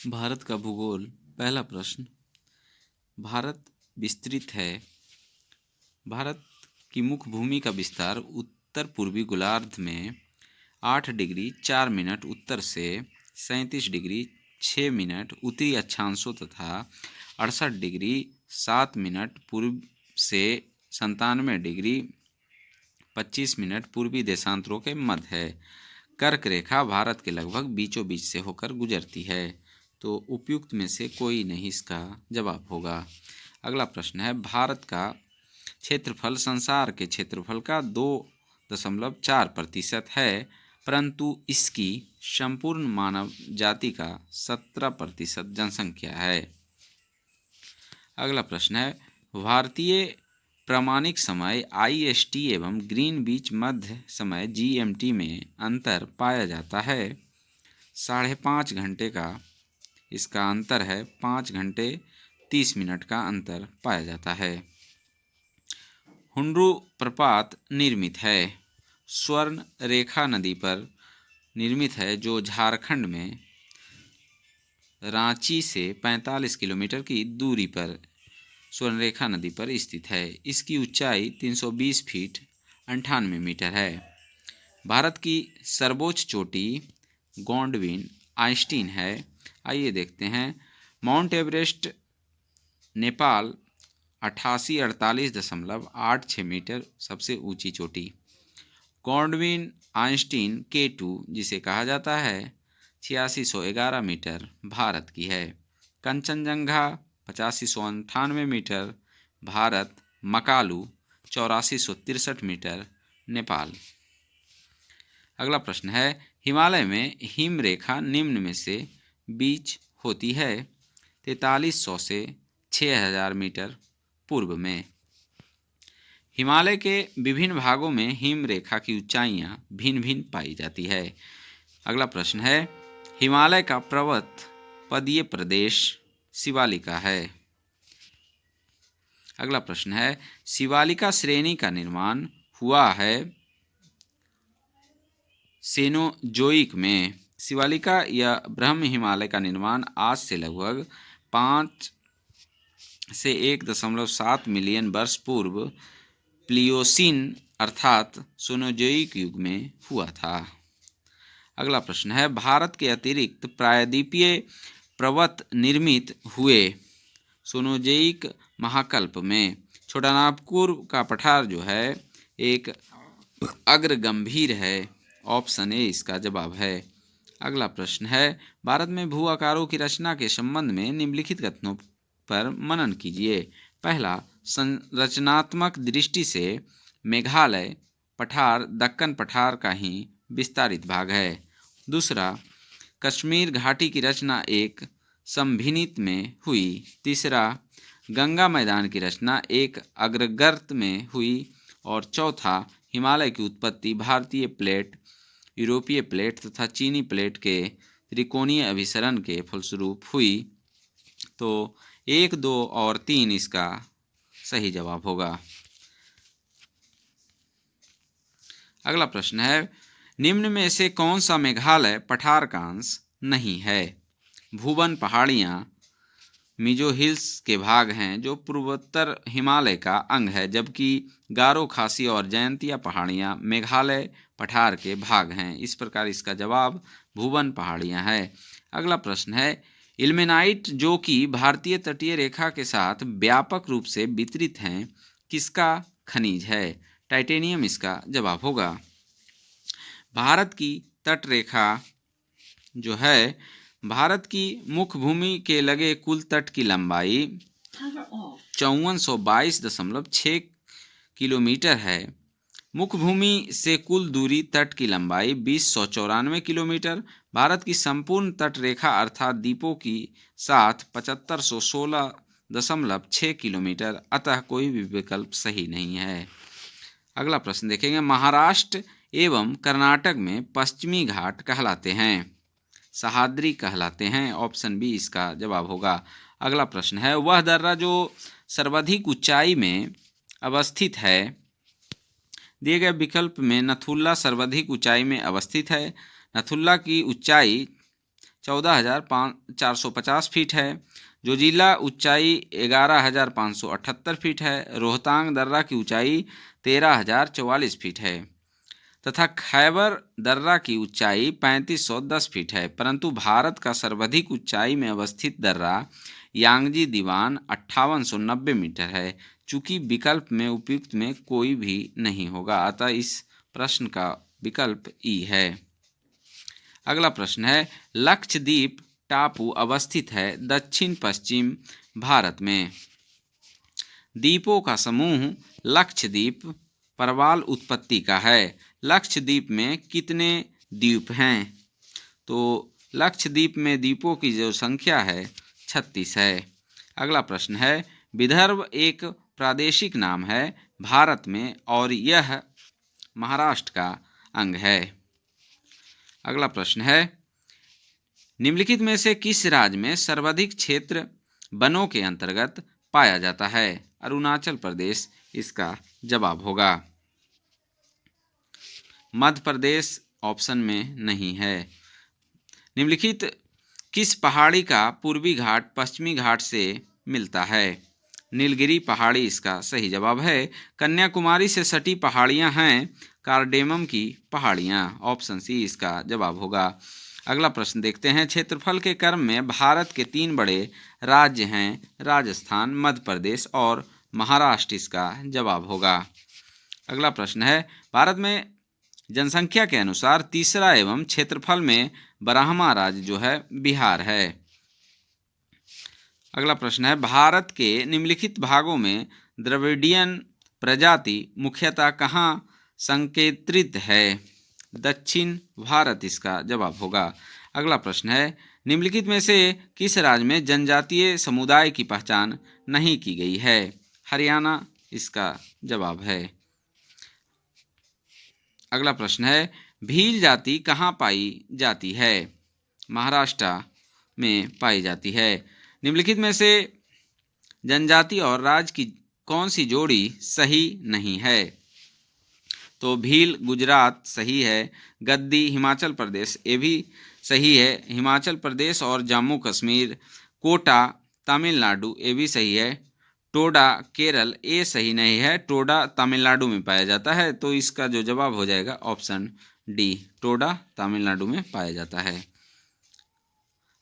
भारत का भूगोल। पहला प्रश्न, भारत विस्तृत है। भारत की मुख्य भूमि का विस्तार उत्तर पूर्वी गोलार्ध में 8 डिग्री 4 मिनट उत्तर से 37 डिग्री 6 मिनट उत्तरी अक्षांशों तथा 68 डिग्री 7 मिनट पूर्व से 97 डिग्री 25 मिनट पूर्वी देशांतरों के मध्य है। कर्क रेखा भारत के लगभग बीचों बीच से होकर गुजरती है। तो उपयुक्त में से कोई नहीं इसका जवाब होगा। अगला प्रश्न है, भारत का क्षेत्रफल संसार के क्षेत्रफल का 2.4% है, परंतु इसकी संपूर्ण मानव जाति का 17% जनसंख्या है। अगला प्रश्न है, भारतीय प्रामाणिक समय IST एवं ग्रीनविच मध्य समय GMT में अंतर पाया जाता है। 5.5 घंटे का इसका अंतर है। 5 घंटे 30 मिनट का अंतर पाया जाता है। हुंड्रू प्रपात निर्मित है। स्वर्ण रेखा नदी पर निर्मित है, जो झारखंड में रांची से 45 किलोमीटर की दूरी पर स्वर्ण रेखा नदी पर स्थित है। इसकी ऊंचाई 320 फीट 98 मीटर है। भारत की सर्वोच्च चोटी गॉडविन आइंस्टीन है। आइए देखते हैं। माउंट एवरेस्ट नेपाल 8848.86 मीटर सबसे ऊंची चोटी। गॉडविन आइंस्टीन K2 जिसे कहा जाता है 8611 मीटर भारत की है। कंचनजंगा 8598 मीटर भारत। मकालू 8463 मीटर नेपाल। अगला प्रश्न है, हिमालय में हिम रेखा निम्न में से बीच होती है। 4300 से 6000 मीटर पूर्व में। हिमालय के विभिन्न भागों में हिम रेखा की ऊंचाइयां भिन्न भिन्न पाई जाती है। अगला प्रश्न है, हिमालय का पर्वतपदीय प्रदेश शिवालिका है। अगला प्रश्न है, शिवालिका श्रेणी का निर्माण हुआ है सेनोजोइक में। शिवालिका या ब्रह्म हिमालय का निर्माण आज से लगभग 5 से 1.7 मिलियन वर्ष पूर्व प्लियोसीन अर्थात सेनोजोइक युग में हुआ था। अगला प्रश्न है, भारत के अतिरिक्त प्रायद्वीपीय पर्वत निर्मित हुए सेनोजोइक महाकल्प में। छोटानागपुर का पठार जो है एक अग्रगंभीर है। ऑप्शन ए इसका जवाब है। अगला प्रश्न है, भारत में भू आकारों की रचना के संबंध में निम्नलिखित कथनों पर मनन कीजिए। पहला, संरचनात्मक दृष्टि से मेघालय पठार दक्कन पठार का ही विस्तारित भाग है। दूसरा, कश्मीर घाटी की रचना एक संभिनित में हुई। तीसरा, गंगा मैदान की रचना एक अग्रगर्त में हुई। और चौथा, हिमालय की उत्पत्ति भारतीय प्लेट, यूरोपीय प्लेट तथा चीनी प्लेट के त्रिकोणीय अभिसरण के फलस्वरूप हुई। तो 1, 2 और 3 इसका सही जवाब होगा। अगला प्रश्न है, निम्न में से कौन सा मेघालय पठार का अंश नहीं है। भूवन पहाड़ियाँ मिजो हिल्स के भाग हैं, जो पूर्वोत्तर हिमालय का अंग है, जबकि गारो खासी और जयंतिया पहाड़ियाँ मेघालय पठार के भाग हैं। इस प्रकार इसका जवाब भूवन पहाड़ियाँ है। अगला प्रश्न है, इल्मेनाइट जो कि भारतीय तटीय रेखा के साथ व्यापक रूप से वितरित हैं, किसका खनिज है। टाइटेनियम इसका जवाब होगा। भारत की तट रेखा जो है, भारत की मुख्य भूमि के लगे कुल तट की लंबाई 5422.6 किलोमीटर है। मुख्य भूमि से कुल दूरी तट की लंबाई 2094 किलोमीटर। भारत की संपूर्ण तट रेखा अर्थात द्वीपों की साथ 7516.6 किलोमीटर। अतः कोई भी विकल्प सही नहीं है। अगला प्रश्न देखेंगे, महाराष्ट्र एवं कर्नाटक में पश्चिमी घाट कहलाते हैं, सह्याद्री कहलाते हैं। ऑप्शन बी इसका जवाब होगा। अगला प्रश्न है, वह दर्रा जो सर्वाधिक ऊंचाई में अवस्थित है। दिए गए विकल्प में नथुला सर्वाधिक ऊंचाई में अवस्थित है। नथुला की ऊंचाई 14,450 फीट है। जोजिला ऊंचाई 11,578 फीट है। रोहतांग दर्रा की ऊंचाई 13,044 फीट है तथा खैबर दर्रा की ऊंचाई 3,510 फीट है। परंतु भारत का सर्वाधिक ऊंचाई में अवस्थित दर्रा यांगजी दीवान 5890 मीटर है। चूंकि विकल्प में उपयुक्त में कोई भी नहीं होगा, अतः इस प्रश्न का विकल्प ई है। अगला प्रश्न है, लक्षद्वीप टापू अवस्थित है दक्षिण पश्चिम भारत में। द्वीपों का समूह लक्षद्वीप प्रवाल उत्पत्ति का है। लक्षद्वीप में कितने द्वीप हैं? तो लक्षद्वीप में द्वीपों की जो संख्या है 36 है। अगला प्रश्न है, विदर्भ एक प्रादेशिक नाम है भारत में और यह महाराष्ट्र का अंग है। अगला प्रश्न है, निम्नलिखित में से किस राज्य में सर्वाधिक क्षेत्र वनों के अंतर्गत पाया जाता है? अरुणाचल प्रदेश इसका जवाब होगा। मध्य प्रदेश ऑप्शन में नहीं है। निम्नलिखित किस पहाड़ी का पूर्वी घाट पश्चिमी घाट से मिलता है? नीलगिरी पहाड़ी इसका सही जवाब है। कन्याकुमारी से सटी पहाड़ियां हैं कार्डेमम की पहाड़ियां। ऑप्शन सी इसका जवाब होगा। अगला प्रश्न देखते हैं, क्षेत्रफल के क्रम में भारत के 3 बड़े राज्य हैं राजस्थान, मध्य प्रदेश और महाराष्ट्र इसका जवाब होगा। अगला प्रश्न है, भारत में जनसंख्या के अनुसार तीसरा एवं क्षेत्रफल में 12वां राज्य जो है बिहार है। अगला प्रश्न है, भारत के निम्नलिखित भागों में द्रविडियन प्रजाति मुख्यतः कहाँ संकेंद्रित है? दक्षिण भारत इसका जवाब होगा। अगला प्रश्न है, निम्नलिखित में से किस राज्य में जनजातीय समुदाय की पहचान नहीं की गई है? हरियाणा इसका जवाब है। अगला प्रश्न है, भील जाति कहाँ पाई जाती है? महाराष्ट्र में पाई जाती है। निम्नलिखित में से जनजाति और राज्य की कौन सी जोड़ी सही नहीं है? तो भील गुजरात सही है। गद्दी हिमाचल प्रदेश ये भी सही है। हिमाचल प्रदेश और जम्मू कश्मीर। कोटा तमिलनाडु ये भी सही है। टोडा केरल ये सही नहीं है। टोडा तमिलनाडु में पाया जाता है, तो इसका जो जवाब हो जाएगा ऑप्शन डी, टोडा तमिलनाडु में पाया जाता है।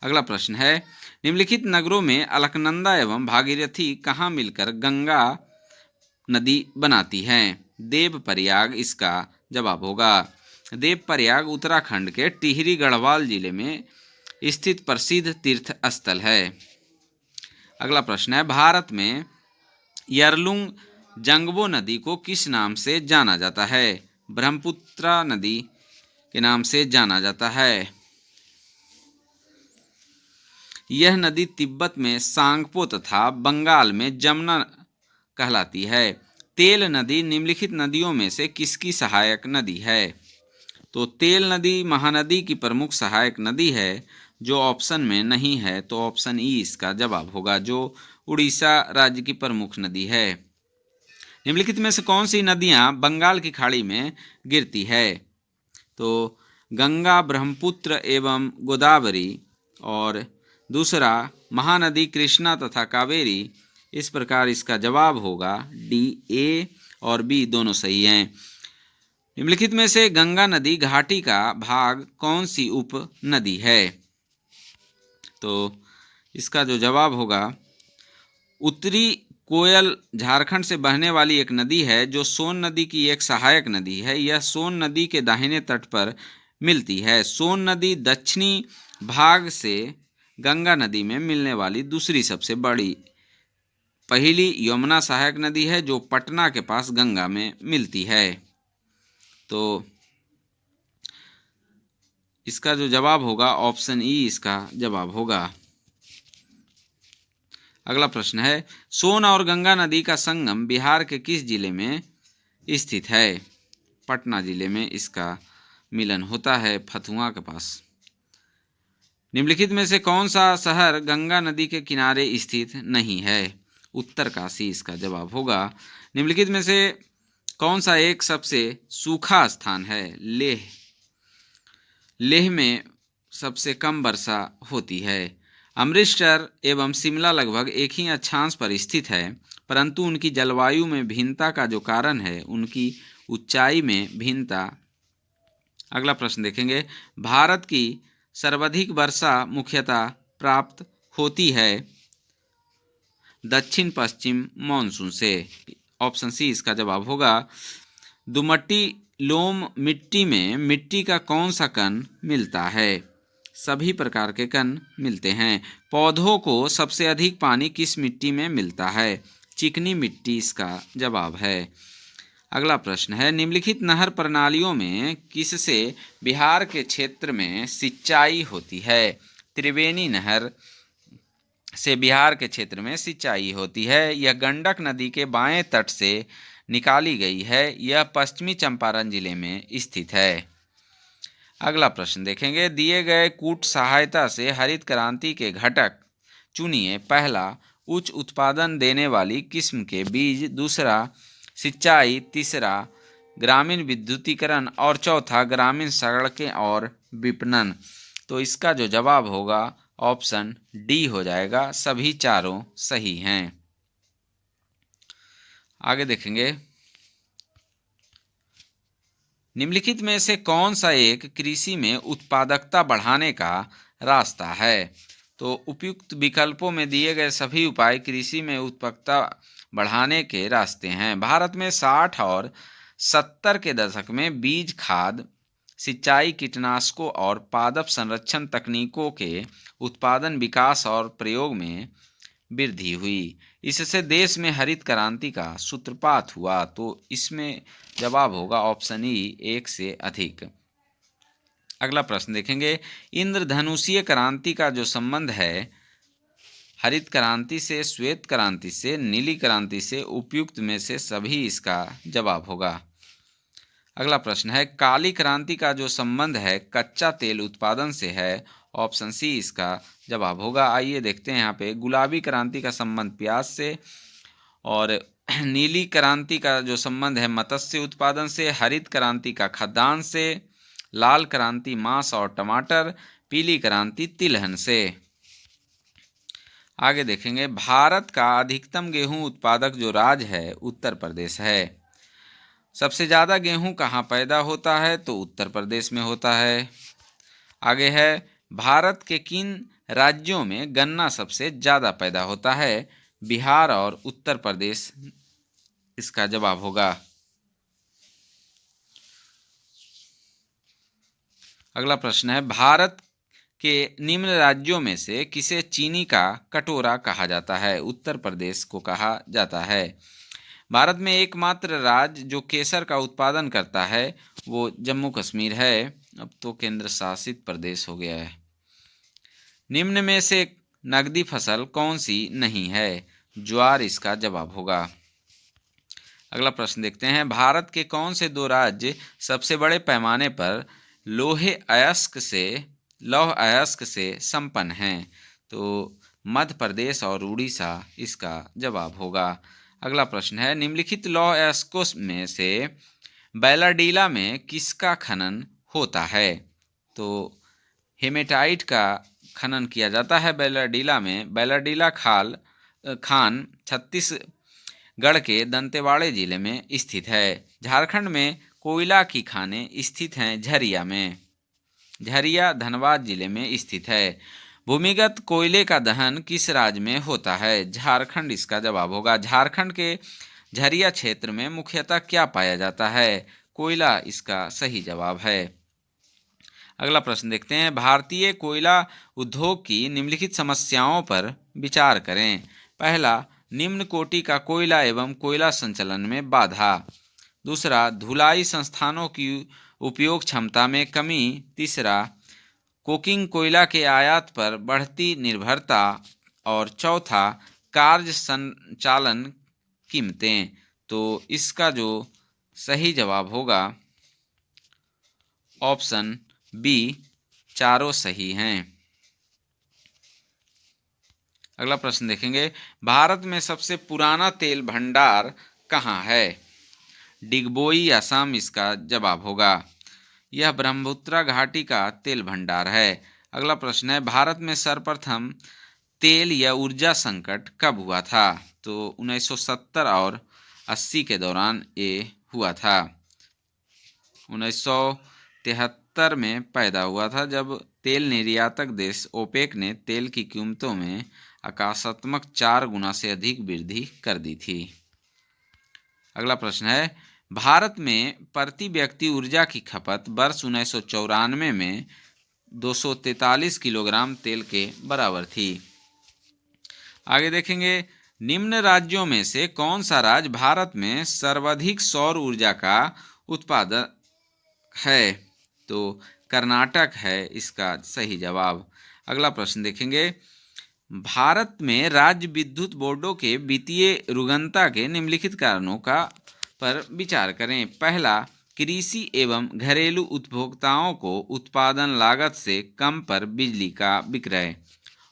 अगला प्रश्न है, निम्नलिखित नगरों में अलकनंदा एवं भागीरथी कहाँ मिलकर गंगा नदी बनाती हैं? देवप्रयाग इसका जवाब होगा। देवप्रयाग उत्तराखंड के टिहरी गढ़वाल जिले में स्थित प्रसिद्ध तीर्थ स्थल है। अगला प्रश्न है, भारत में यरलुंग जंगबो नदी को किस नाम से जाना जाता है? ब्रह्मपुत्र नदी के नाम से जाना जाता है। यह नदी तिब्बत में सांगपो तथा बंगाल में जमुना कहलाती है। तेल नदी निम्नलिखित नदियों में से किसकी सहायक नदी है? तो तेल नदी महानदी की प्रमुख सहायक नदी है, जो ऑप्शन में नहीं है, तो ऑप्शन ई इसका जवाब होगा, जो उड़ीसा राज्य की प्रमुख नदी है। निम्नलिखित में से कौन सी नदियां बंगाल की खाड़ी में गिरती है? तो गंगा, ब्रह्मपुत्र एवं गोदावरी, और दूसरा महानदी कृष्णा तथा कावेरी। इस प्रकार इसका जवाब होगा डी, ए और बी दोनों सही हैं। निम्नलिखित में से गंगा नदी घाटी का भाग कौन सी उप नदी है? तो इसका जो जवाब होगा, उत्तरी कोयल झारखंड से बहने वाली एक नदी है, जो सोन नदी की एक सहायक नदी है। यह सोन नदी के दाहिने तट पर मिलती है। सोन नदी दक्षिणी भाग से गंगा नदी में मिलने वाली दूसरी सबसे बड़ी, पहली यमुना सहायक नदी है, जो पटना के पास गंगा में मिलती है। तो इसका जो जवाब होगा ऑप्शन ई इसका जवाब होगा। अगला प्रश्न है, सोन और गंगा नदी का संगम बिहार के किस जिले में स्थित है? पटना जिले में इसका मिलन होता है, फतुहा के पास। निम्नलिखित में से कौन सा शहर गंगा नदी के किनारे स्थित नहीं है? उत्तरकाशी इसका जवाब होगा। निम्नलिखित में से कौन सा एक सबसे सूखा स्थान है? लेह। लेह में सबसे कम वर्षा होती है। अमृतसर एवं शिमला लगभग एक ही अक्षांश पर स्थित है, परंतु उनकी जलवायु में भिन्नता का जो कारण है उनकी ऊंचाई में भिन्नता। अगला प्रश्न देखेंगे, भारत की सर्वाधिक वर्षा मुख्यतः प्राप्त होती है दक्षिण पश्चिम मानसून से। ऑप्शन सी इसका जवाब होगा। दुमट्टी लोम मिट्टी में मिट्टी का कौन सा कण मिलता है? सभी प्रकार के कण मिलते हैं। पौधों को सबसे अधिक पानी किस मिट्टी में मिलता है? चिकनी मिट्टी इसका जवाब है। अगला प्रश्न है, निम्नलिखित नहर प्रणालियों में किससे बिहार के क्षेत्र में सिंचाई होती है? त्रिवेणी नहर से बिहार के क्षेत्र में सिंचाई होती है। यह गंडक नदी के बाएं तट से निकाली गई है। यह पश्चिमी चंपारण जिले में स्थित है। अगला प्रश्न देखेंगे, दिए गए कूट सहायता से हरित क्रांति के घटक चुनिए। पहला, उच्च उत्पादन देने वाली किस्म के बीज। दूसरा, सिंचाई। तीसरा, ग्रामीण विद्युतीकरण। और चौथा, ग्रामीण सड़कें और विपणन। तो इसका जो जवाब होगा ऑप्शन डी हो जाएगा। सभी चारों सही हैं। आगे देखेंगे, निम्नलिखित में से कौन सा एक कृषि में उत्पादकता बढ़ाने का रास्ता है? तो उपयुक्त विकल्पों में दिए गए सभी उपाय कृषि में उत्पादकता बढ़ाने के रास्ते हैं। भारत में 60 और 70 के दशक में बीज, खाद, सिंचाई, कीटनाशकों और पादप संरक्षण तकनीकों के उत्पादन, विकास और प्रयोग में वृद्धि हुई। इससे देश में हरित क्रांति का सूत्रपात हुआ। तो इसमें जवाब होगा ऑप्शन ई, एक से अधिक। अगला प्रश्न देखेंगे, इंद्रधनुषीय क्रांति का जो संबंध है हरित क्रांति से, श्वेत क्रांति से, नीली क्रांति से, उपयुक्त में से सभी इसका जवाब होगा। अगला प्रश्न है, काली क्रांति का जो संबंध है कच्चा तेल उत्पादन से है। ऑप्शन सी इसका जवाब होगा। आइए देखते हैं यहाँ पे, गुलाबी क्रांति का संबंध प्याज से, और नीली क्रांति का जो संबंध है मत्स्य उत्पादन से, हरित क्रांति का खाद्यान्न से, लाल क्रांति मांस और टमाटर, पीली क्रांति तिलहन से। आगे देखेंगे, भारत का अधिकतम गेहूं उत्पादक जो राज्य है उत्तर प्रदेश है। सबसे ज़्यादा गेहूं कहाँ पैदा होता है? तो उत्तर प्रदेश में होता है। आगे है, भारत के किन राज्यों में गन्ना सबसे ज़्यादा पैदा होता है? बिहार और उत्तर प्रदेश इसका जवाब होगा। अगला प्रश्न है, भारत के निम्न राज्यों में से किसे चीनी का कटोरा कहा जाता है? उत्तर प्रदेश को कहा जाता है। भारत में एकमात्र राज्य जो केसर का उत्पादन करता है वो जम्मू कश्मीर है। अब तो केंद्र शासित प्रदेश हो गया है। निम्न में से नकदी फसल कौन सी नहीं है? ज्वार इसका जवाब होगा। अगला प्रश्न देखते हैं, भारत के कौन से दो राज्य सबसे बड़े पैमाने पर लौह अयस्क से संपन्न हैं? तो मध्य प्रदेश और उड़ीसा इसका जवाब होगा। अगला प्रश्न है, निम्नलिखित लौह अयस्कों में से बैलाडीला में किसका खनन होता है? तो हेमेटाइट का खनन किया जाता है बैलाडीला में। बैलाडीला खान छत्तीसगढ़ के दंतेवाड़े जिले में स्थित है। झारखंड में कोयला की खानें स्थित हैं झरिया में। झरिया धनबाद जिले में स्थित है। भूमिगत कोयले का दहन किस राज्य में होता है? झारखंड इसका जवाब होगा। झारखंड के झरिया क्षेत्र में मुख्यतः क्या पाया जाता है? कोयला इसका सही जवाब है। अगला प्रश्न देखते हैं, भारतीय कोयला उद्योग की निम्नलिखित समस्याओं पर विचार करें। पहला, निम्न कोटि का कोयला एवं कोयला संचलन में बाधा। दूसरा, धुलाई संस्थानों की उपयोग क्षमता में कमी। तीसरा, कोकिंग कोयला के आयात पर बढ़ती निर्भरता। और चौथा, कार्य संचालन कीमतें। तो इसका जो सही जवाब होगा ऑप्शन बी, चारों सही हैं। अगला प्रश्न देखेंगे, भारत में सबसे पुराना तेल भंडार कहाँ है? डिगबोई असम इसका जवाब होगा। यह ब्रह्मपुत्र घाटी का तेल भंडार है। अगला प्रश्न है, भारत में सर्वप्रथम तेल या ऊर्जा संकट कब हुआ था? तो 1970 और 80 के दौरान ये हुआ था। 1973 में पैदा हुआ था, जब तेल निर्यातक देश ओपेक ने तेल की कीमतों में आकाशात्मक 4 गुना से अधिक वृद्धि कर दी थी। अगला प्रश्न है, भारत में प्रति व्यक्ति ऊर्जा की खपत वर्ष 1994 में 243 किलोग्राम तेल के बराबर थी। आगे देखेंगे, निम्न राज्यों में से कौन सा राज्य भारत में सर्वाधिक सौर ऊर्जा का उत्पादक है? तो कर्नाटक है इसका सही जवाब। अगला प्रश्न देखेंगे, भारत में राज्य विद्युत बोर्डों के वित्तीय रुग्णता के निम्नलिखित कारणों का पर विचार करें। पहला, कृषि एवं घरेलू उपभोक्ताओं को उत्पादन लागत से कम पर बिजली का विक्रय,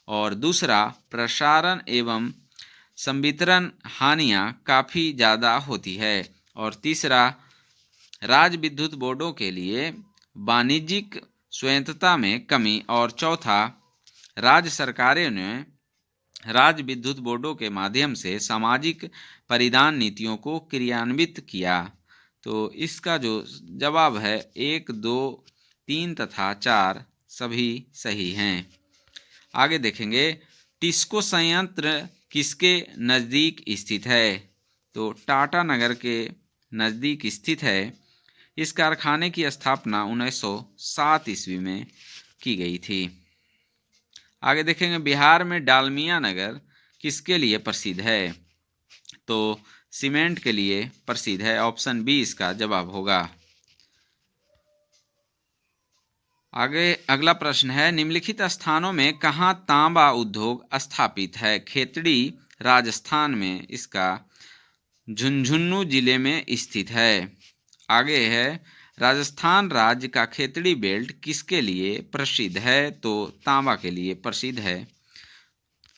और दूसरा, प्रसारण एवं संवितरण हानियां काफ़ी ज़्यादा होती है, और तीसरा, राज्य विद्युत बोर्डों के लिए वाणिज्यिक स्वायत्तता में कमी, और चौथा, राज्य सरकारों ने राज्य विद्युत बोर्डों के माध्यम से सामाजिक परिधान नीतियों को क्रियान्वित किया। तो इसका जो जवाब है 1, 2, 3 तथा 4 सभी सही हैं। आगे देखेंगे, टिस्को संयंत्र किसके नज़दीक स्थित है? तो टाटा नगर के नज़दीक स्थित है। इस कारखाने की स्थापना 1907 ईस्वी में की गई थी। आगे देखेंगे, बिहार में डालमिया नगर किसके लिए प्रसिद्ध है? तो सीमेंट के लिए प्रसिद्ध है। ऑप्शन बी इसका जवाब होगा। आगे अगला प्रश्न है, निम्नलिखित स्थानों में कहाँ तांबा उद्योग स्थापित है? खेतड़ी राजस्थान में इसका झुंझुनू जिले में स्थित है। आगे है, राजस्थान राज्य का खेतड़ी बेल्ट किसके लिए प्रसिद्ध है? तो तांबा के लिए प्रसिद्ध है।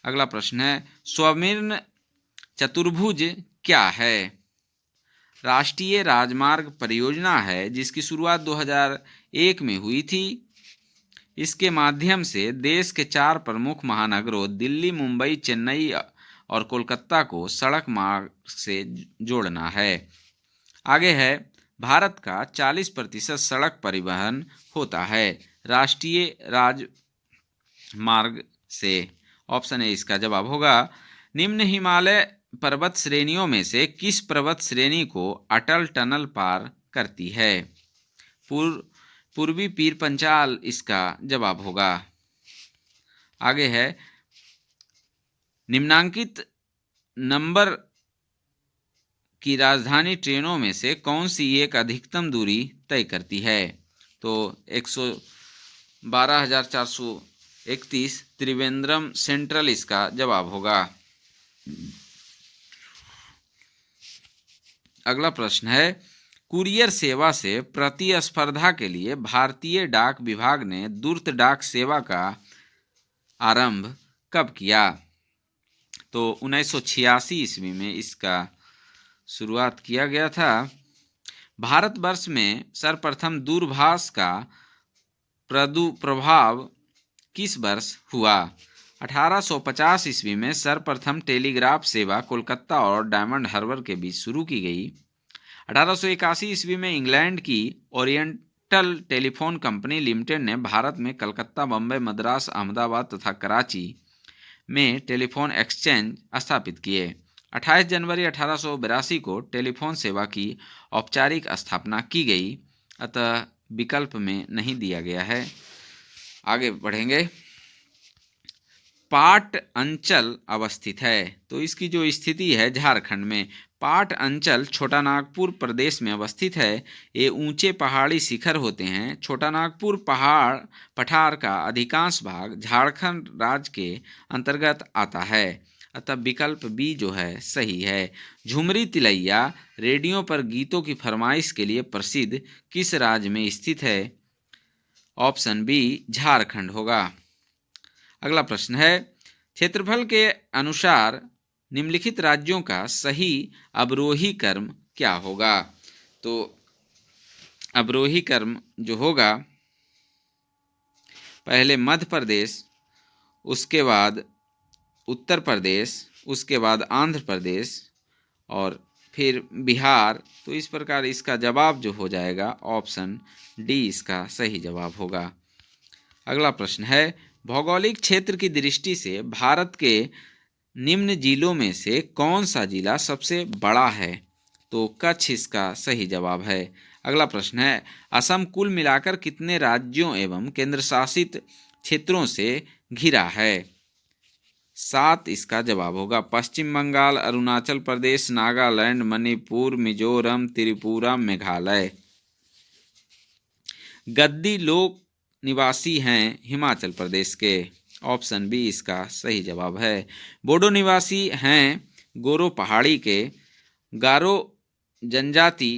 अगला प्रश्न है, स्वनिर्मित चतुर्भुज क्या है? राष्ट्रीय राजमार्ग परियोजना है जिसकी शुरुआत 2001 में हुई थी। इसके माध्यम से देश के 4 प्रमुख महानगरों दिल्ली, मुंबई, चेन्नई और कोलकाता को सड़क मार्ग से जोड़ना है। आगे है, भारत का 40% सड़क परिवहन होता है राष्ट्रीय राजमार्ग से। ऑप्शन ए इसका जवाब होगा। निम्न हिमालय पर्वत श्रेणियों में से किस पर्वत श्रेणी को अटल टनल पार करती है? पूर्वी पीर पंचाल इसका जवाब होगा। आगे है, निम्नांकित नंबर की राजधानी ट्रेनों में से कौन सी एक अधिकतम दूरी तय करती है? तो 112,431 त्रिवेंद्रम सेंट्रल इसका जवाब होगा। अगला प्रश्न है, कुरियर सेवा से प्रतिस्पर्धा के लिए भारतीय डाक विभाग ने दूरस्थ डाक सेवा का आरंभ कब किया? तो 1986 ईस्वी में इसका शुरुआत किया गया था। भारतवर्ष में सर्वप्रथम दूरभाष का प्रादुर्भाव किस वर्ष हुआ? 1850 ईस्वी में सर्वप्रथम टेलीग्राफ सेवा कोलकाता और डायमंड हार्बर के बीच शुरू की गई। 1881 ईस्वी में इंग्लैंड की ओरिएंटल टेलीफोन कंपनी लिमिटेड ने भारत में कलकत्ता, बम्बई, मद्रास, अहमदाबाद तथा कराची में टेलीफोन एक्सचेंज स्थापित किए। 28 जनवरी 1882 को टेलीफोन सेवा की औपचारिक स्थापना की गई, अतः विकल्प में नहीं दिया गया है। आगे बढ़ेंगे, पाट अंचल अवस्थित है। तो इसकी जो स्थिति है झारखंड में। पाट अंचल छोटा नागपुर प्रदेश में अवस्थित है। ये ऊंचे पहाड़ी शिखर होते हैं। छोटा नागपुर पठार का अधिकांश भाग झारखंड राज्य के अंतर्गत आता है, अतः विकल्प बी जो है सही है। झुमरी तिलैया रेडियो पर गीतों की फरमाइश के लिए प्रसिद्ध किस राज्य में स्थित है? ऑप्शन बी झारखंड होगा। अगला प्रश्न है, क्षेत्रफल के अनुसार निम्नलिखित राज्यों का सही अवरोही क्रम क्या होगा? तो अवरोही क्रम जो होगा पहले मध्य प्रदेश, उसके बाद उत्तर प्रदेश, उसके बाद आंध्र प्रदेश और फिर बिहार। तो इस प्रकार इसका जवाब जो हो जाएगा ऑप्शन डी इसका सही जवाब होगा। अगला प्रश्न है, भौगोलिक क्षेत्र की दृष्टि से भारत के निम्न जिलों में से कौन सा जिला सबसे बड़ा है? तो कच्छ इसका सही जवाब है। अगला प्रश्न है, असम कुल मिलाकर कितने राज्यों एवं केंद्र शासित क्षेत्रों से घिरा है? 7 इसका जवाब होगा। पश्चिम बंगाल, अरुणाचल प्रदेश, नागालैंड, मणिपुर, मिजोरम, त्रिपुरा, मेघालय। गद्दी लोग निवासी हैं हिमाचल प्रदेश के। ऑप्शन बी इसका सही जवाब है। बोडो निवासी हैं गोरो पहाड़ी के। गारो जनजाति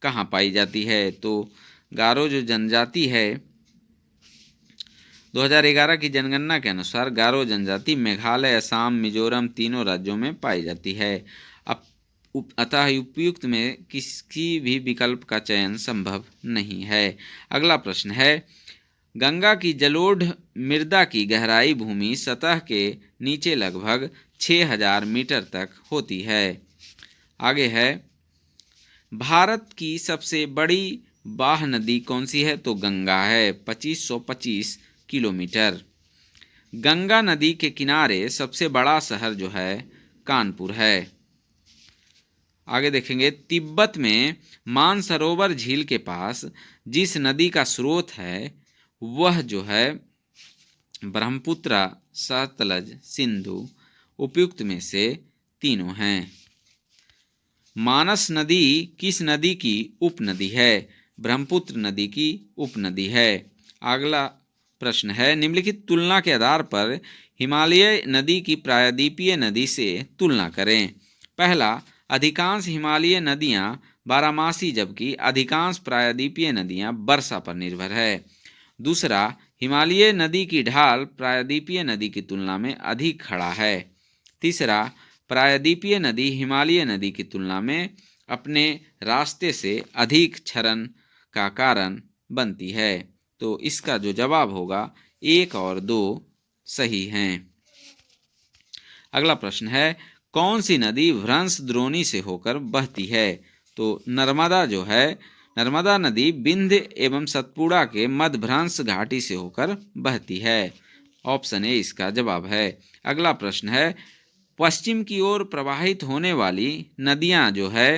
कहाँ पाई जाती है? तो गारो जो जनजाति है 2011 की जनगणना के अनुसार गारो जनजाति मेघालय, असम, मिजोरम तीनों राज्यों में पाई जाती है। अतः उपयुक्त में किसी भी विकल्प का चयन संभव नहीं है। अगला प्रश्न है, गंगा की जलोढ़ मृदा की गहराई भूमि सतह के नीचे लगभग 6000 मीटर तक होती है। आगे है, भारत की सबसे बड़ी बाह नदी कौन सी है? तो गंगा है, 2525 किलोमीटर। गंगा नदी के किनारे सबसे बड़ा शहर जो है कानपुर है। आगे देखेंगे, तिब्बत में मानसरोवर झील के पास जिस नदी का स्रोत है वह जो है ब्रह्मपुत्र, सतलज, सिंधु। उपयुक्त में से तीनों हैं। मानस नदी किस नदी की उपनदी है? ब्रह्मपुत्र नदी की उपनदी है। अगला प्रश्न है, निम्नलिखित तुलना के आधार पर हिमालय नदी की प्रायद्वीपीय नदी से तुलना करें। पहला, अधिकांश हिमालयी नदियां बारहमासी जबकि अधिकांश प्रायद्वीपीय नदियां वर्षा पर निर्भर है। दूसरा, हिमालयी नदी की ढाल प्रायद्वीपीय नदी की तुलना में अधिक खड़ा है। तीसरा, प्रायद्वीपीय नदी हिमालयी नदी की तुलना में अपने रास्ते से अधिक क्षरण का कारण बनती है। तो इसका जो जवाब होगा 1 और 2 सही हैं। अगला प्रश्न है, कौन सी नदी भ्रंश द्रोणी से होकर बहती है? तो नर्मदा जो है, नर्मदा नदी विंध्य एवं सतपुड़ा के मध्य भ्रंश घाटी से होकर बहती है। ऑप्शन ए इसका जवाब है। अगला प्रश्न है, पश्चिम की ओर प्रवाहित होने वाली नदियां जो है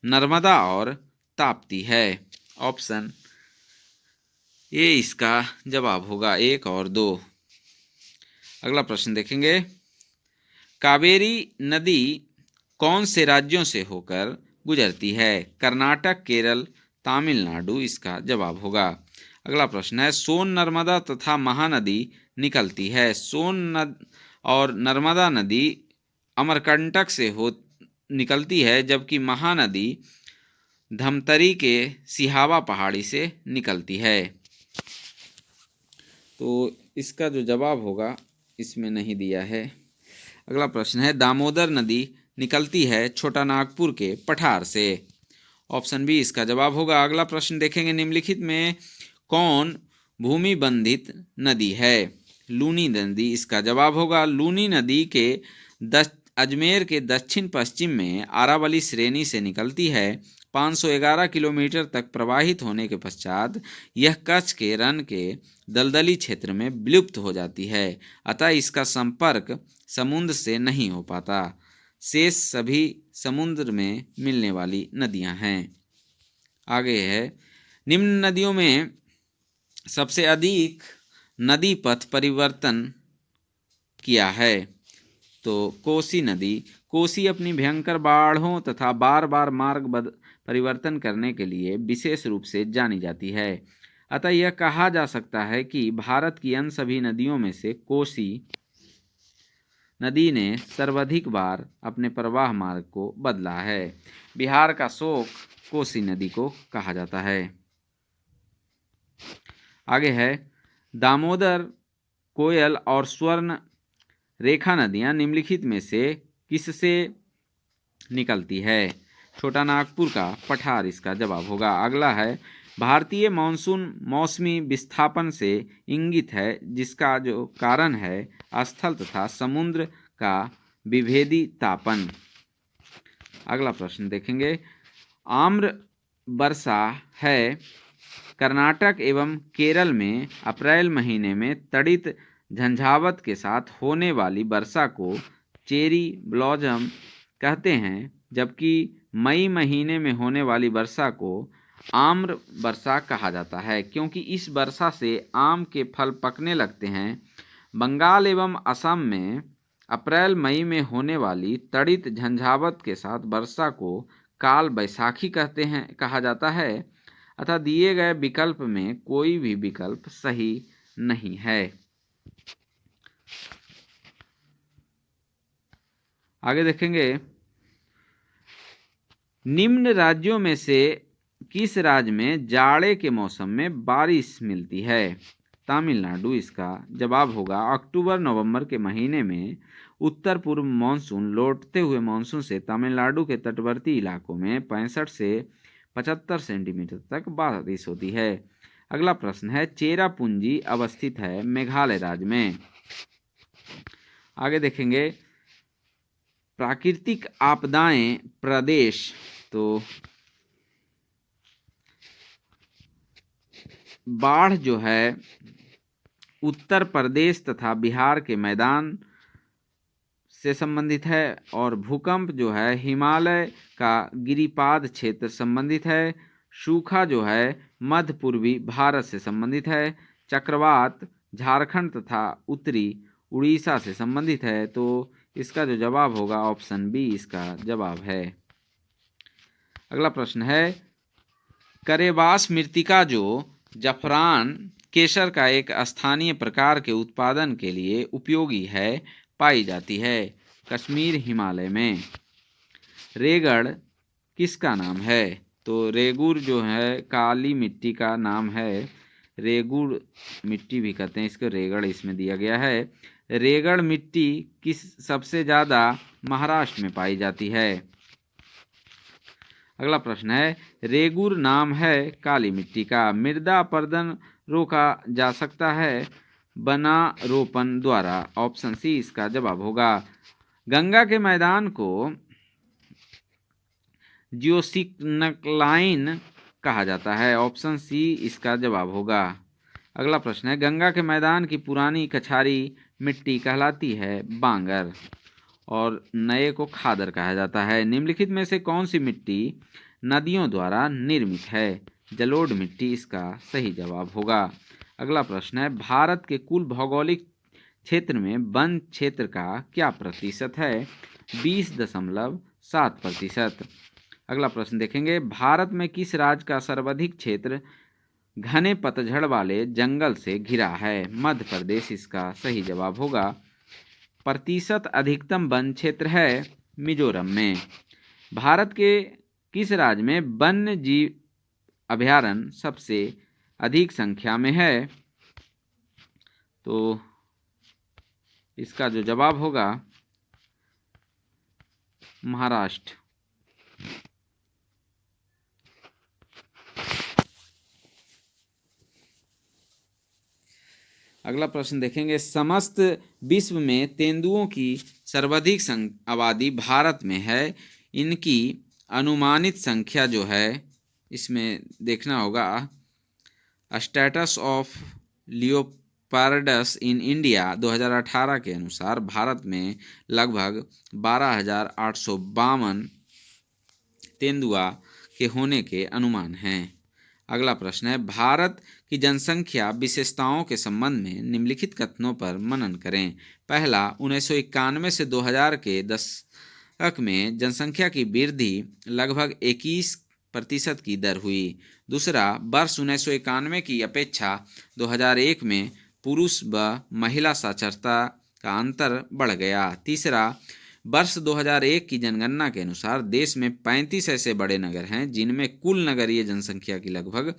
नर्मदा और ताप्ती है। ऑप्शन ए इसका जवाब होगा 1 और 2। अगला प्रश्न देखेंगे, कावेरी नदी कौन से राज्यों से होकर गुजरती है? कर्नाटक, केरल, तमिलनाडु इसका जवाब होगा। अगला प्रश्न है, सोन नर्मदा तथा महानदी निकलती है। सोन और नर्मदा नदी अमरकंटक से निकलती है जबकि महानदी धमतरी के सिहावा पहाड़ी से निकलती है। तो इसका जो जवाब होगा इसमें नहीं दिया है। अगला प्रश्न है, दामोदर नदी निकलती है छोटा नागपुर के पठार से। ऑप्शन बी इसका जवाब होगा। अगला प्रश्न देखेंगे, निम्नलिखित में कौन भूमि बंधित नदी है? लूनी नदी इसका जवाब होगा। लूनी नदी के अजमेर के दक्षिण पश्चिम में अरावली श्रेणी से निकलती है। 511 किलोमीटर तक प्रवाहित होने के पश्चात यह कच्छ के रण के दलदली क्षेत्र में विलुप्त हो जाती है। अतः इसका संपर्क समुद्र से नहीं हो पाता। शेष सभी समुद्र में मिलने वाली नदियां हैं। आगे है, निम्न नदियों में सबसे अधिक नदी पथ परिवर्तन किया है। तो कोसी नदी, कोसी अपनी भयंकर बाढ़ों तथा बार बार मार्ग परिवर्तन करने के लिए विशेष रूप से जानी जाती है। अतः यह कहा जा सकता है कि भारत की अन्य सभी नदियों में से कोसी नदी ने सर्वाधिक बार अपने प्रवाह मार्ग को बदला है। बिहार का शोक कोसी नदी को कहा जाता है। आगे है, दामोदर, कोयल और स्वर्ण रेखा नदियां निम्नलिखित में से किससे निकलती है? छोटा नागपुर का पठार इसका जवाब होगा। अगला है, भारतीय मानसून मौसमी विस्थापन से इंगित है, जिसका जो कारण है स्थल तथा समुद्र का विभेदी तापन। अगला प्रश्न देखेंगे, आम्र वर्षा है कर्नाटक एवं केरल में अप्रैल महीने में तड़ित झंझावत के साथ होने वाली वर्षा को चेरी ब्लॉसम कहते हैं, जबकि मई महीने में होने वाली वर्षा को आम्र वर्षा कहा जाता है, क्योंकि इस वर्षा से आम के फल पकने लगते हैं। बंगाल एवं असम में अप्रैल मई में होने वाली तड़ित झंझावत के साथ वर्षा को काल बैसाखी कहा जाता है। अतः दिए गए विकल्प में कोई भी विकल्प सही नहीं है। आगे देखेंगे, निम्न राज्यों में से किस राज्य में जाड़े के मौसम में बारिश मिलती है? तमिलनाडु इसका जवाब होगा। अक्टूबर नवंबर के महीने में उत्तर पूर्व मानसून लौटते हुए मानसून से तमिलनाडु के तटवर्ती इलाकों में 65 से 75 सेंटीमीटर तक बारिश होती है। अगला प्रश्न है, चेरापूंजी अवस्थित है मेघालय राज्य में। आगे देखेंगे, प्राकृतिक आपदाएं प्रदेश, तो बाढ़ जो है उत्तर प्रदेश तथा बिहार के मैदान से संबंधित है, और भूकंप जो है हिमालय का गिरिपाद क्षेत्र संबंधित है। सूखा जो है मध्य पूर्वी भारत से संबंधित है। चक्रवात झारखंड तथा उत्तरी उड़ीसा से संबंधित है। तो इसका जो जवाब होगा ऑप्शन बी इसका जवाब है। अगला प्रश्न है, करेबास मृत्तिका जो जफरान केसर का एक स्थानीय प्रकार के उत्पादन के लिए उपयोगी है पाई जाती है कश्मीर हिमालय में। रेगड़ किसका नाम है? तो रेगुड़ जो है काली मिट्टी का नाम है, रेगुड़ मिट्टी भी कहते हैं इसको, रेगड़ इसमें दिया गया है। रेगड़ मिट्टी किस सबसे ज़्यादा महाराष्ट्र में पाई जाती है? अगला प्रश्न है, रेगुर नाम है काली मिट्टी का, मृदा अपरदन रोका जा सकता है बना रोपण द्वारा। ऑप्शन सी इसका जवाब होगा। गंगा के मैदान को जियोसिक्नक्लाइन कहा जाता है। ऑप्शन सी इसका जवाब होगा। अगला प्रश्न है, गंगा के मैदान की पुरानी कछारी मिट्टी कहलाती है बांगर, और नए को खादर कहा जाता है। निम्नलिखित में से कौन सी मिट्टी नदियों द्वारा निर्मित है? जलोढ़ मिट्टी इसका सही जवाब होगा। अगला प्रश्न है, भारत के कुल भौगोलिक क्षेत्र में वन क्षेत्र का क्या प्रतिशत है? 20.7%। अगला प्रश्न देखेंगे, भारत में किस राज्य का सर्वाधिक क्षेत्र घने पतझड़ वाले जंगल से घिरा है? मध्य प्रदेश इसका सही जवाब होगा। प्रतिशत अधिकतम वन क्षेत्र है मिजोरम में। भारत के किस राज्य में वन्य जीव अभयारण्य सबसे अधिक संख्या में है? तो इसका जो जवाब होगा महाराष्ट्र। अगला प्रश्न देखेंगे, समस्त विश्व में तेंदुओं की सर्वाधिक आबादी भारत में है, इनकी अनुमानित संख्या जो है इसमें देखना होगा। स्टेटस ऑफ लियोपार्डस इन इंडिया 2018 के अनुसार भारत में लगभग 12,852 तेंदुआ के होने के अनुमान हैं। अगला प्रश्न है, भारत की जनसंख्या विशेषताओं के संबंध में निम्नलिखित कथनों पर मनन करें। पहला, 1991 से 2000 के दशक में जनसंख्या की वृद्धि लगभग 21% की दर हुई। दूसरा, वर्ष 1991 की अपेक्षा 2001 में पुरुष व महिला साक्षरता का अंतर बढ़ गया। तीसरा, वर्ष 2001 की जनगणना के अनुसार देश में 35 ऐसे बड़े नगर हैं जिनमें कुल नगरीय जनसंख्या की लगभग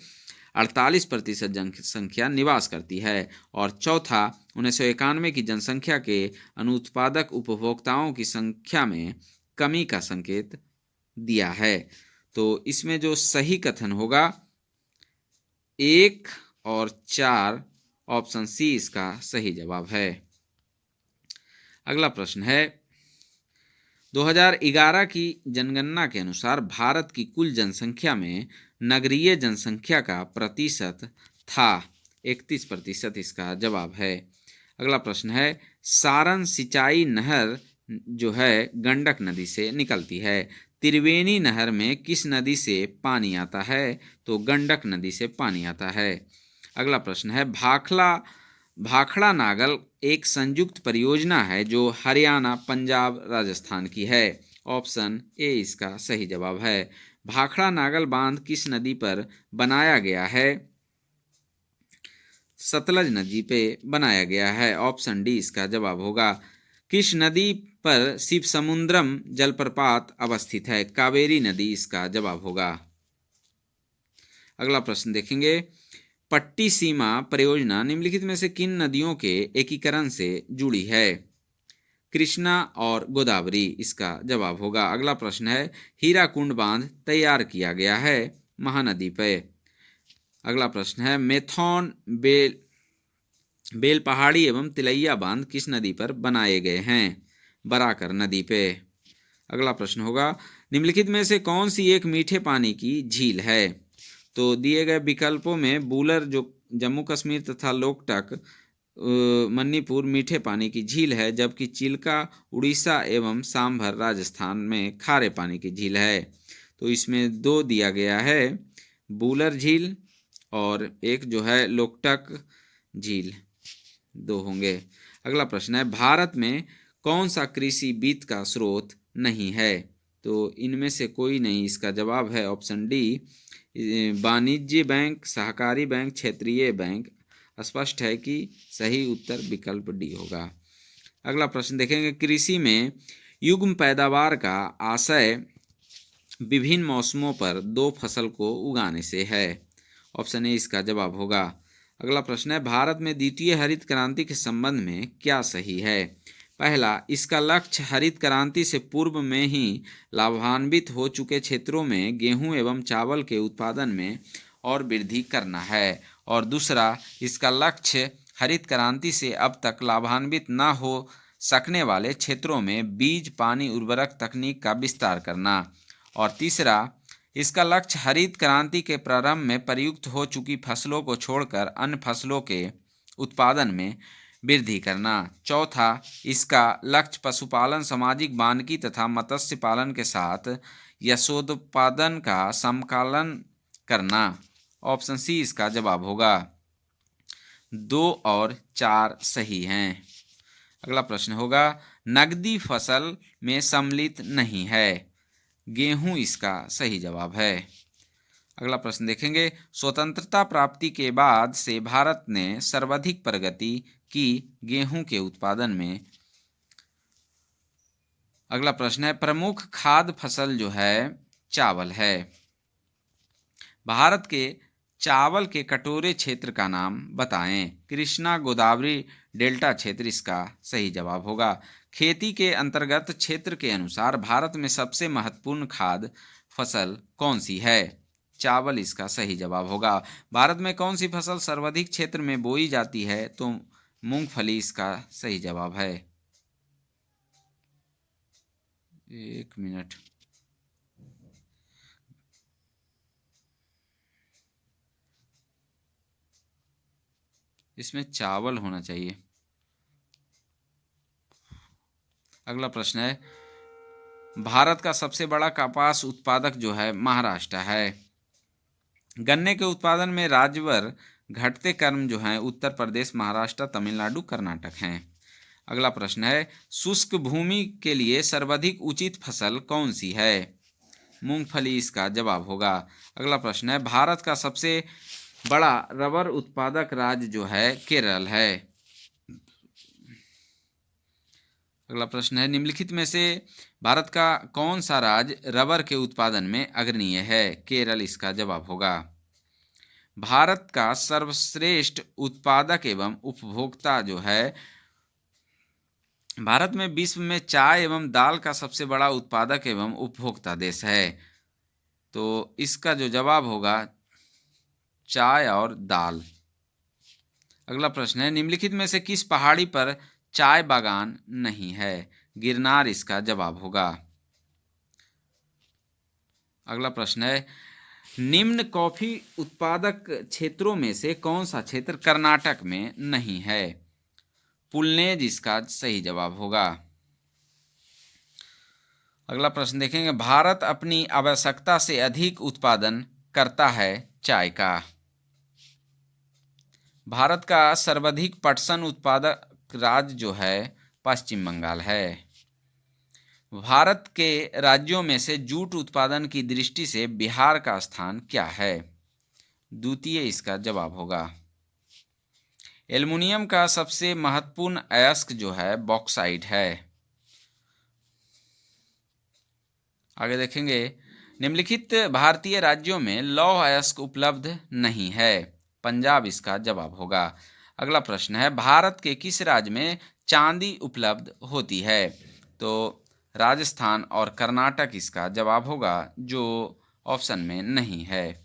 48% जनसंख्या निवास करती है। और चौथा, 1991 की जनसंख्या के अनुत्पादक उपभोक्ताओं की संख्या में कमी का संकेत दिया है। तो इसमें जो सही कथन होगा 1 और 4, ऑप्शन सी इसका सही जवाब है। अगला प्रश्न है, 2011 की जनगणना के अनुसार भारत की कुल जनसंख्या में नगरीय जनसंख्या का प्रतिशत था। 31% इसका जवाब है। अगला प्रश्न है, सारण सिंचाई नहर जो है गंडक नदी से निकलती है। त्रिवेणी नहर में किस नदी से पानी आता है? तो गंडक नदी से पानी आता है। अगला प्रश्न है, भाखड़ा नागल एक संयुक्त परियोजना है जो हरियाणा, पंजाब, राजस्थान की है। ऑप्शन ए इसका सही जवाब है। भाखड़ा नागल बांध किस नदी पर बनाया गया है? सतलज नदी पे बनाया गया है। ऑप्शन डी इसका जवाब होगा। किस नदी पर शिवसमुद्रम जलप्रपात अवस्थित है? कावेरी नदी इसका जवाब होगा। अगला प्रश्न देखेंगे, पट्टी सीमा परियोजना निम्नलिखित में से किन नदियों के एकीकरण से जुड़ी है? कृष्णा और गोदावरी इसका जवाब होगा। अगला प्रश्न है, हीराकुंड बांध तैयार किया गया है महानदी पे। अगला प्रश्न है, मेथौन, बेल पहाड़ी एवं तिलैया बांध किस नदी पर बनाए गए हैं? बराकर नदी पे। अगला प्रश्न होगा, निम्नलिखित में से कौन सी एक मीठे पानी की झील है? तो दिए गए विकल्पों में बूलर जो जम्मू कश्मीर तथा लोकटक मणिपुर मीठे पानी की झील है, जबकि चिल्का उड़ीसा एवं सांभर राजस्थान में खारे पानी की झील है। तो इसमें दो दिया गया है, बूलर झील और एक जो है लोकटक झील, दो होंगे। अगला प्रश्न है, भारत में कौन सा कृषि वित्त का स्रोत नहीं है? तो इनमें से कोई नहीं, इसका जवाब है ऑप्शन डी, वाणिज्य बैंक, सहकारी बैंक, क्षेत्रीय बैंक। स्पष्ट है कि सही उत्तर विकल्प डी होगा। अगला प्रश्न देखेंगे, कृषि में युग्म पैदावार का आशय विभिन्न मौसमों पर दो फसल को उगाने से है। ऑप्शन ए इसका जवाब होगा। अगला प्रश्न है, भारत में द्वितीय हरित क्रांति के संबंध में क्या सही है? पहला, इसका लक्ष्य हरित क्रांति से पूर्व में ही लाभान्वित हो चुके क्षेत्रों में गेहूं एवं चावल के उत्पादन में और वृद्धि करना है। और दूसरा, इसका लक्ष्य हरित क्रांति से अब तक लाभान्वित न हो सकने वाले क्षेत्रों में बीज, पानी, उर्वरक तकनीक का विस्तार करना। और तीसरा, इसका लक्ष्य हरित क्रांति के प्रारंभ में प्रयुक्त हो चुकी फसलों को छोड़कर अन्य फसलों के उत्पादन में वृद्धि करना। चौथा, इसका लक्ष्य पशुपालन, सामाजिक वानिकी तथा मत्स्य पालन के साथ यशोदोत्पादन का समकालन करना। ऑप्शन सी इसका जवाब होगा। 2 और 4 सही हैं। अगला प्रश्न होगा, नकदी फसल में सम्मिलित नहीं है। गेहूं इसका सही जवाब है। अगला प्रश्न देखेंगे, स्वतंत्रता प्राप्ति के बाद से भारत ने सर्वाधिक प्रगति की गेहूं के उत्पादन में। अगला प्रश्न है, प्रमुख खाद्य फसल जो है चावल है। भारत के चावल के कटोरे क्षेत्र का नाम बताएं। कृष्णा, गोदावरी, डेल्टा क्षेत्र इसका सही जवाब होगा। खेती के अंतर्गत क्षेत्र के अनुसार भारत में सबसे महत्वपूर्ण खाद्य फसल कौन सी है? चावल इसका सही जवाब होगा। भारत में कौन सी फसल सर्वाधिक क्षेत्र में बोई जाती है? तो मूंगफली इसका सही जवाब है। 1 मिनट, इसमें चावल होना चाहिए। अगला प्रश्न है, भारत का सबसे बड़ा कपास उत्पादक जो है महाराष्ट्र है। गन्ने के उत्पादन में राज्यवार घटते क्रम जो हैं उत्तर प्रदेश, महाराष्ट्र, तमिलनाडु, कर्नाटक हैं। अगला प्रश्न है, शुष्क भूमि के लिए सर्वाधिक उचित फसल कौन सी है? मूंगफली इसका जवाब होगा। अगला प्रश्न है, भारत का सबसे बड़ा रबर उत्पादक राज्य जो है केरल है। अगला प्रश्न है, निम्नलिखित में से भारत का कौन सा राज्य रबर के उत्पादन में अग्रणीय है? केरल इसका जवाब होगा। भारत का सर्वश्रेष्ठ उत्पादक एवं उपभोक्ता जो है, भारत में विश्व में चाय एवं दाल का सबसे बड़ा उत्पादक एवं उपभोक्ता देश है। तो इसका जो जवाब होगा चाय और दाल। अगला प्रश्न है, निम्नलिखित में से किस पहाड़ी पर चाय बागान नहीं है? गिरनार इसका जवाब होगा। अगला प्रश्न है, निम्न कॉफी उत्पादक क्षेत्रों में से कौन सा क्षेत्र कर्नाटक में नहीं है? पुलनेज इसका सही जवाब होगा। अगला प्रश्न देखेंगे, भारत अपनी आवश्यकता से अधिक उत्पादन करता है चाय का। भारत का सर्वाधिक पटसन उत्पादक राज्य जो है पश्चिम बंगाल है। भारत के राज्यों में से जूट उत्पादन की दृष्टि से बिहार का स्थान क्या है? द्वितीय इसका जवाब होगा। एल्युमिनियम का सबसे महत्वपूर्ण अयस्क जो है बॉक्साइट है। आगे देखेंगे, निम्नलिखित भारतीय राज्यों में लौह अयस्क उपलब्ध नहीं है। पंजाब इसका जवाब होगा। अगला प्रश्न है, भारत के किस राज्य में चांदी उपलब्ध होती है? तो राजस्थान और कर्नाटक इसका जवाब होगा, जो ऑप्शन में नहीं है।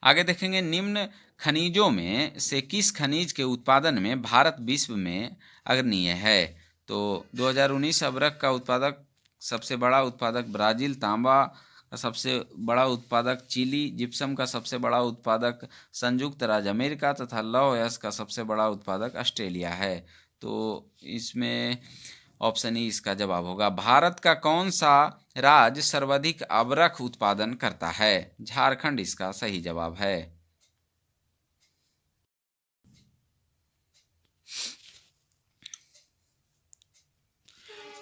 आगे देखेंगे, निम्न खनिजों में से किस खनिज के उत्पादन में भारत विश्व में अग्रणीय है? तो 2019 अभ्रक का उत्पादक सबसे बड़ा उत्पादक ब्राजील, तांबा का सबसे बड़ा उत्पादक चिली, जिप्सम का सबसे बड़ा उत्पादक संयुक्त राज्य अमेरिका तथा लौह अयस्क का सबसे बड़ा उत्पादक ऑस्ट्रेलिया है। तो इसमें ऑप्शन ई इसका जवाब होगा। भारत का कौन सा राज्य सर्वाधिक अभ्रक उत्पादन करता है? झारखंड इसका सही जवाब है।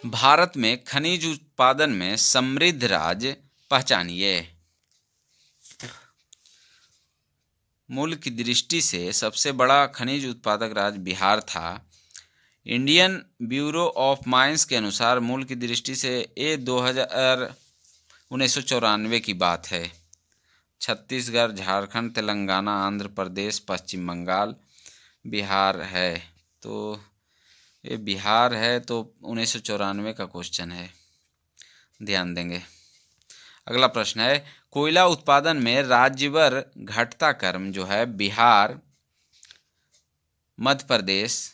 भारत में खनिज उत्पादन में समृद्ध राज्य पहचानिए। मूल्य की दृष्टि से सबसे बड़ा खनिज उत्पादक राज्य बिहार था। इंडियन ब्यूरो ऑफ माइंस के अनुसार मूल्य की दृष्टि से ये 1994 की बात है। छत्तीसगढ़, झारखंड, तेलंगाना, आंध्र प्रदेश, पश्चिम बंगाल, बिहार है। तो ये बिहार है, तो 1994 का क्वेश्चन है, ध्यान देंगे। अगला प्रश्न है, कोयला उत्पादन में राज्यवार घटता क्रम जो है बिहार, मध्य प्रदेश,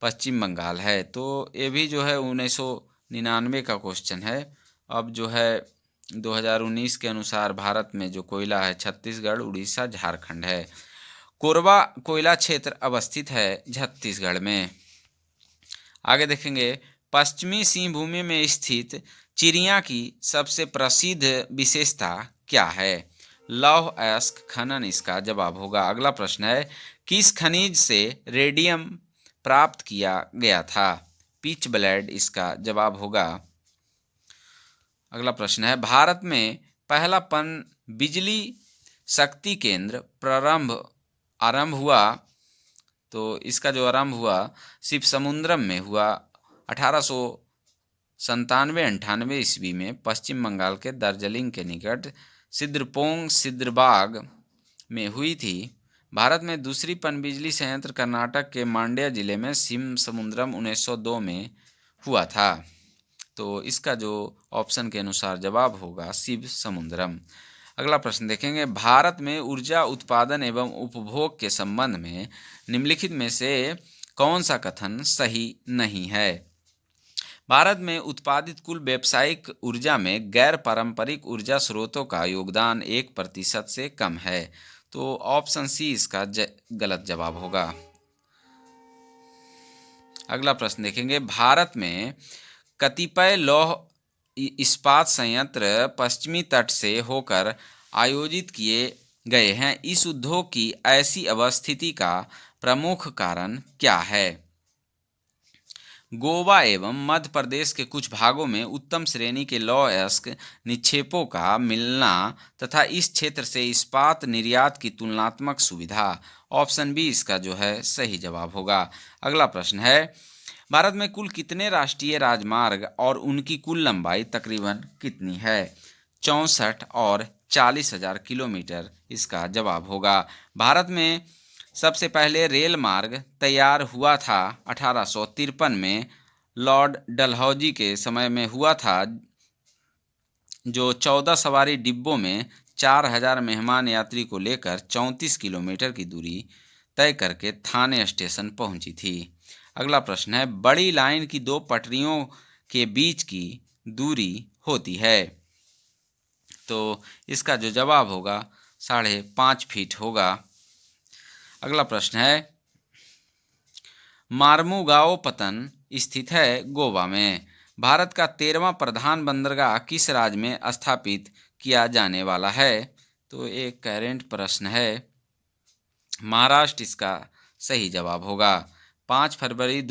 पश्चिम बंगाल है। तो ये भी जो है 1999 का क्वेश्चन है। अब जो है 2019 के अनुसार भारत में जो कोयला है छत्तीसगढ़, उड़ीसा, झारखंड है। कोरबा कोयला क्षेत्र अवस्थित है छत्तीसगढ़ में। आगे देखेंगे, पश्चिमी सिंहभूमि में स्थित चिड़िया की सबसे प्रसिद्ध विशेषता क्या है? लौह अयस्क खनन इसका जवाब होगा। अगला प्रश्न है, किस खनिज से रेडियम प्राप्त किया गया था? पिच ब्लेड इसका जवाब होगा। अगला प्रश्न है, भारत में पहला पन बिजली शक्ति केंद्र आरंभ हुआ। तो इसका जो आरंभ हुआ शिवसमुद्रम में हुआ 1897-98 ईस्वी में पश्चिम बंगाल के दार्जिलिंग के निकट सिद्रपोंग सिद्रबाग में हुई थी। भारत में दूसरी पनबिजली संयंत्र कर्नाटक के मांड्या जिले में शिवसमुद्रम 1902 में हुआ था। तो इसका जो ऑप्शन के अनुसार जवाब होगा शिवसमुद्रम। अगला प्रश्न देखेंगे, भारत में ऊर्जा उत्पादन एवं उपभोग के संबंध में निम्नलिखित में से कौन सा कथन सही नहीं है? भारत में उत्पादित कुल व्यावसायिक ऊर्जा में गैर पारंपरिक ऊर्जा स्रोतों का योगदान 1% से कम है। तो ऑप्शन सी इसका गलत जवाब होगा। अगला प्रश्न देखेंगे, भारत में कतिपय लौह इस्पात संयंत्र पश्चिमी तट से होकर आयोजित किए गए हैं। इस उद्योग की ऐसी अवस्थिति का प्रमुख कारण क्या है? गोवा एवं मध्य प्रदेश के कुछ भागों में उत्तम श्रेणी के लौह अयस्क निक्षेपों का मिलना तथा इस क्षेत्र से इस्पात निर्यात की तुलनात्मक सुविधा। ऑप्शन बी इसका जो है सही जवाब होगा। अगला प्रश्न है, भारत में कुल कितने राष्ट्रीय राजमार्ग और उनकी कुल लंबाई तकरीबन कितनी है? 64 और 40,000 किलोमीटर इसका जवाब होगा। भारत में सबसे पहले रेल मार्ग तैयार हुआ था 1853 में, लॉर्ड डलहौजी के समय में हुआ था, जो 14 सवारी डिब्बों में 4000 मेहमान यात्री को लेकर 34 किलोमीटर की दूरी तय करके थाने स्टेशन पहुंची थी। अगला प्रश्न है, बड़ी लाइन की दो पटरियों के बीच की दूरी होती है। तो इसका जो जवाब होगा 5.5 फीट होगा। अगला प्रश्न है, मार्मुगाओ पतन स्थित है गोवा में। भारत का 13वां प्रधान बंदरगाह किस राज्य में स्थापित किया जाने वाला है? तो एक करेंट प्रश्न है, महाराष्ट्र इसका सही जवाब होगा। 5 फरवरी